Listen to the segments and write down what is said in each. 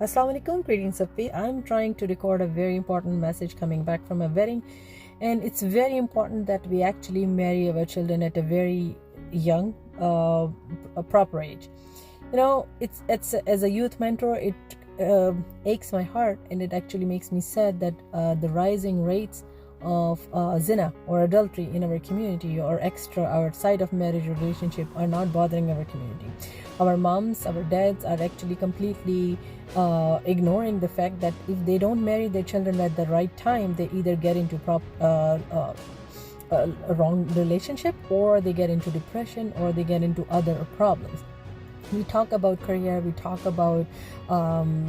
Assalamu alaikum, greetings of peace. I'm trying to record a very important message coming back from a wedding, and it's very important that we actually marry our children at a very young, a proper age. It's as a youth mentor, it aches my heart, and it actually makes me sad that the rising rates of zina or adultery in our community or extra outside of marriage relationship are not bothering our community. Our moms, our dads are actually completely ignoring the fact that if they don't marry their children at the right time, they either get into a wrong relationship, or they get into depression, or they get into other problems. We talk about career, we talk about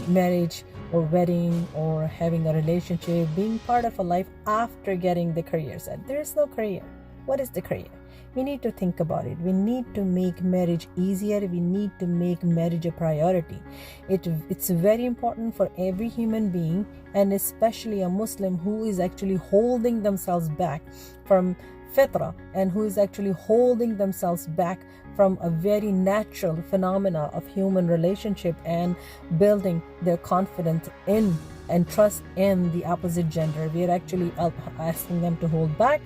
marriage or wedding or having a relationship, being part of a life after getting the career set. There is no career. What is the career? We need to think about it. We need to make marriage easier. We need to make marriage a priority. It's very important for every human being, and especially a Muslim who is actually holding themselves back from fitra and who is actually holding themselves back from a very natural phenomena of human relationship and building their confidence in and trust in the opposite gender. We are actually asking them to hold back,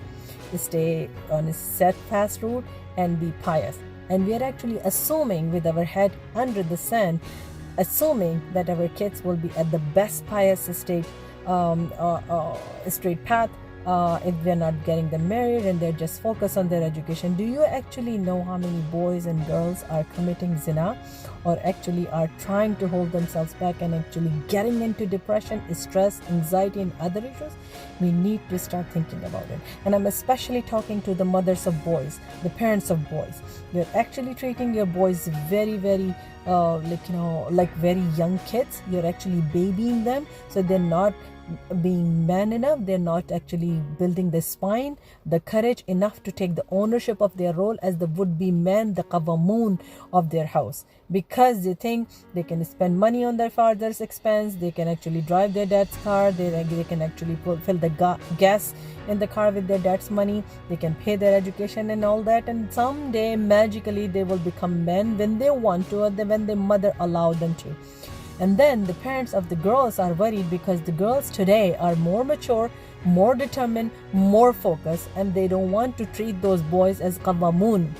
to stay on a steadfast route and be pious. And we are actually assuming with our head under the sand, assuming that our kids will be at the best pious straight path if they're not getting them married and they're just focused on their education. Do you actually know how many boys and girls are committing zina, or actually are trying to hold themselves back and actually getting into depression, stress, anxiety, and other issues? We need to start thinking about it. And I'm especially talking to the mothers of boys, the parents of boys. You're actually treating your boys very, very like very young kids. You're actually babying them, so they're not being man enough. They're not actually building the spine, the courage enough to take the ownership of their role as the would-be man, the qawwamoon of their house, because they think they can spend money on their father's expense, they can actually drive their dad's car, they can actually fill the gas in the car with their dad's money, they can pay their education and all that, and someday magically they will become men when they want to, or when their mother allowed them to. And then the parents of the girls are worried because the girls today are more mature, more determined, more focused, and they don't want to treat those boys as qawwamoon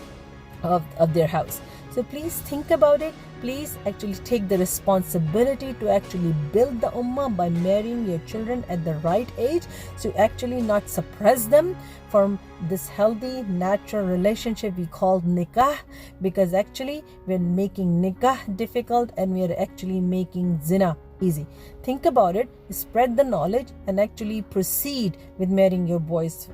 of their house. So please think about it. Please actually take the responsibility to actually build the ummah by marrying your children at the right age, to actually not suppress them from this healthy, natural relationship we call nikah, because actually we're making nikah difficult and we're actually making zina easy. Think about it, spread the knowledge, and actually proceed with marrying your boys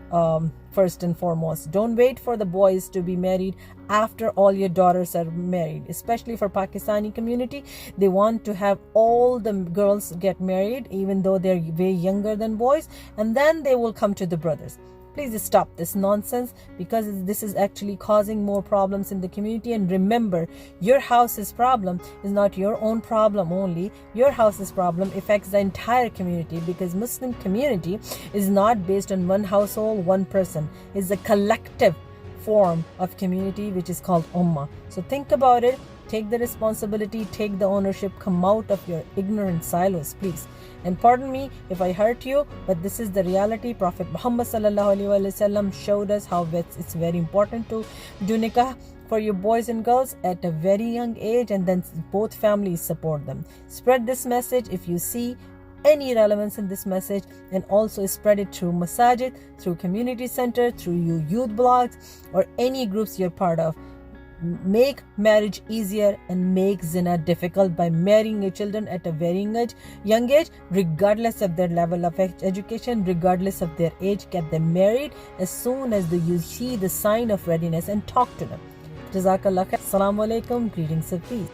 first and foremost. Don't wait for the boys to be married after all your daughters are married. Especially for Pakistani community, they want to have all the girls get married even though they're way younger than boys, and then they will come to the brothers. Please stop this nonsense, because this is actually causing more problems in the community. And remember, your house's problem is not your own problem only. Your house's problem affects the entire community, because Muslim community is not based on one household, one person. It's a collective form of community which is called ummah. So think about it. Take the responsibility, take the ownership, come out of your ignorant silos, please. And pardon me if I hurt you, but this is the reality. Prophet Muhammad ﷺ showed us how it's very important to do nikah for your boys and girls at a very young age, and then both families support them. Spread this message if you see any relevance in this message, and also spread it through masajid, through community center, through your youth blogs, or any groups you're part of. Make marriage easier and make zina difficult by marrying your children at a very young age, regardless of their level of education, regardless of their age. Get them married as soon as you see the sign of readiness, and talk to them. Jazakallah khair. Assalamu alaikum. Greetings of peace.